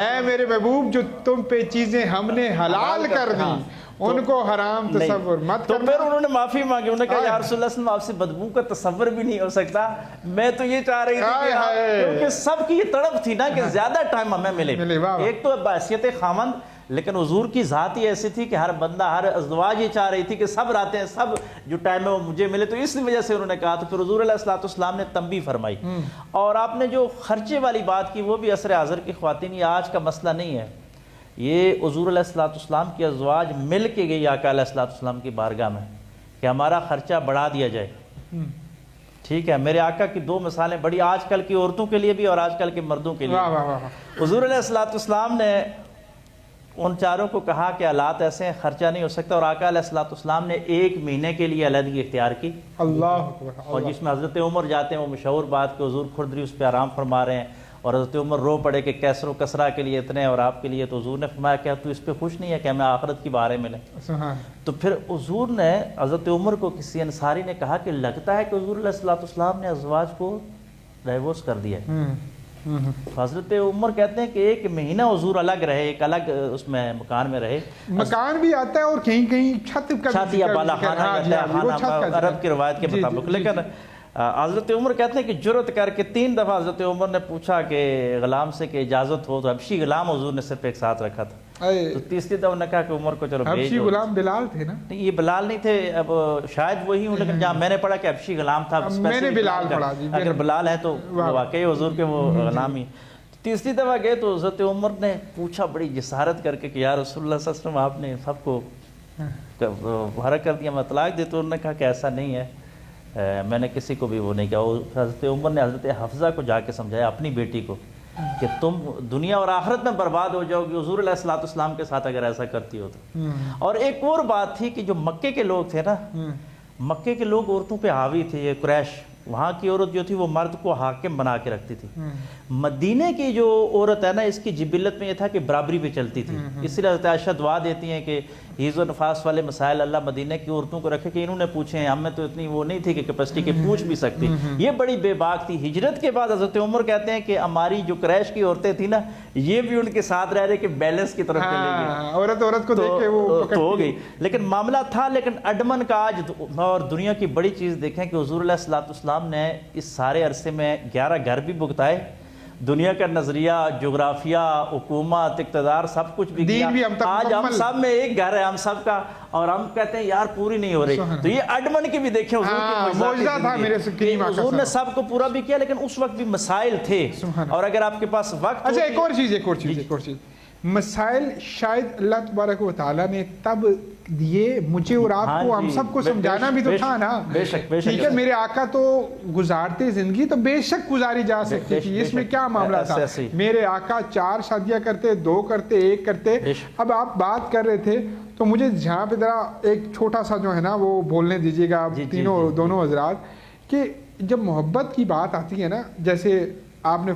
اے میرے محبوب جو تم پہ چیزیں ہم نے حلال کر دی ان کو حرام تصور مت تو کرنا۔ پھر انہوں نے معافی مانگی، انہوں نے کہا یا رسول اللہ صلی اللہ علیہ وسلم آپ سے بدبو کا تصور بھی نہیں ہو سکتا، میں تو یہ چاہ رہی تھی کہ کیونکہ سب کی یہ تڑپ تھی نا کہ زیادہ ٹائم ہمیں ملے، ایک تو بحیثیت خاوند، لیکن حضور کی ذات ہی ایسی تھی کہ ہر بندہ ہر ازواج یہ چاہ رہی تھی کہ سب راتیں ہیں، سب جو ٹائم ہے وہ مجھے ملے، تو اس وجہ سے انہوں نے کہا۔ تو پھر حضور علیہ السلام نے تنبیہ فرمائی۔ اور آپ نے جو خرچے والی بات کی وہ بھی عصر حاضر کی خواتین، یہ آج کا مسئلہ نہیں ہے، یہ حضور علیہ السلام کی ازواج مل کے گئی آقا علیہ السلام کی بارگاہ میں کہ ہمارا خرچہ بڑھا دیا جائے۔ ٹھیک ہے، میرے آقا کی دو مثالیں بڑی آج کل کی عورتوں کے لیے بھی اور آج کل کے مردوں کے لیے۔ حضور علیہ السلام نے ان چاروں کو کہا کہ حالات ایسے ہیں، خرچہ نہیں ہو سکتا، اور آقا علیہ السلام نے 1 مہینے کے لیے علیحدگی اختیار کی، اور جس میں حضرت عمر جاتے ہیں، وہ مشہور بات کہ حضور کھردری اس پہ آرام فرما رہے ہیں، اور حضرت عمر رو پڑے کہ کیسر و کسرا کے لیے اتنے اور آپ کے لیے، تو حضور نے فرمایا کہ تو اس پہ خوش نہیں ہے کہ ہمیں آخرت کی بارے ملے؟ تو پھر حضور نے حضرت عمر کو کسی انصاری نے کہا کہ لگتا ہے کہ حضور علیہ السلام نے ازواج کو ڈائیورس کر دیا ہے۔ حضرت عمر کہتے ہیں کہ 1 مہینہ حضور الگ رہے، ایک الگ اس میں مکان میں رہے، مکان بھی آتا ہے اور کہیں کہیں چھت یا بالا خانہ عرب کی روایت کے مطابق، لیکن حضرت عمر کہتے ہیں کہ جرت کر کے 3 دفعہ حضرت عمر نے پوچھا کہ غلام سے کہ اجازت ہو، تو حبشی غلام حضور نے صرف ایک ساتھ رکھا تھا، تو تیسری دفعہ نے کہا کہ عمر کو چلو بھیج دو۔ حبشی غلام بلال تھے نا؟ نہیں، یہ بلال نہیں تھے، اب شاید وہی ہوں، لیکن جہاں میں نے پڑھا کہ حبشی غلام تھا، میں نے بلال پڑھا، اگر بلال ہے تو واقعی حضور کے وہ غلام ہی۔ تیسری دفعہ گئے تو حضرت عمر نے پوچھا بڑی جسارت کر کے کہ یا رسول اللہ صلی اللہ علیہ وسلم آپ نے سب کو حرک کر دیا، میں طلاق دے، تو انہوں نے کہا کہ ایسا نہیں ہے، میں نے کسی کو بھی وہ نہیں کہا۔ حضرت عمر نے حضرت حفصہ کو جا کے سمجھایا، اپنی بیٹی کو، کہ تم دنیا اور آخرت میں برباد ہو جاؤ گی حضور علیہ السلام کے ساتھ اگر ایسا کرتی ہو تو۔ اور ایک اور بات تھی کہ جو مکے کے لوگ تھے نا، مکے کے لوگ عورتوں پہ حاوی تھے، یہ قریش، وہاں کی عورت جو تھی وہ مرد کو حاکم بنا کے رکھتی تھی۔ مدینے کی جو عورت ہے نا، اس کی جبلت میں یہ تھا کہ برابری پہ چلتی تھی، اس لیے حضرت عائشہ دعا دیتی ہیں کہ حیض و نفاس والے مسائل اللہ مدینے کی عورتوں کو رکھے کہ انہوں نے پوچھے ہیں، ہم میں تو اتنی وہ نہیں تھی کہ کیپیسٹی کے پوچھ بھی سکتی، یہ بڑی بے باک تھی۔ ہجرت کے بعد حضرت عمر کہتے ہیں کہ ہماری جو قریش کی عورتیں تھیں نا، یہ بھی ان کے ساتھ رہ رہے کہ بیلنس کی طرف چلے گی، عورت کو دیکھ کے وہ تو ہو گئی، لیکن معاملہ تھا۔ لیکن اڈمن کا آج اور دنیا کی بڑی چیز دیکھیں کہ حضور علیہ السلام نے اس سارے عرصے میں 11 گھر بھی بھگتائے، دنیا کا نظریہ، جغرافیہ، حکومت، اقتدار، سب کچھ بھی کیا۔ آج ہم سب میں ایک گھر ہے ہم سب کا، اور ہم کہتے ہیں یار پوری نہیں ہو رہی، تو یہ اڈمن کی بھی دیکھیں حضور کی معجزہ تھا، حضور نے سب کو پورا بھی کیا، لیکن اس وقت بھی مسائل تھے، اور اگر آپ کے پاس وقت۔ اچھا ایک اور چیز، مسائل شاید اللہ تبارک و تعالیٰ نے تب دیے مجھے اور آپ کو، ہم سب کو سمجھانا بھی تو تھا نا۔ ٹھیک ہے، میرے آقا تو گزارتے زندگی تو بے شک گزاری جا سکتی تھی، اس میں کیا معاملہ تھا؟ میرے آقا 4 شادیاں کرتے، 2 کرتے، 1 کرتے۔ اب آپ بات کر رہے تھے تو مجھے جہاں پہ ذرا ایک چھوٹا سا جو ہے نا وہ بولنے دیجیے گا آپ دونوں حضرات، کہ جب محبت کی بات آتی ہے نا، جیسے آپ نے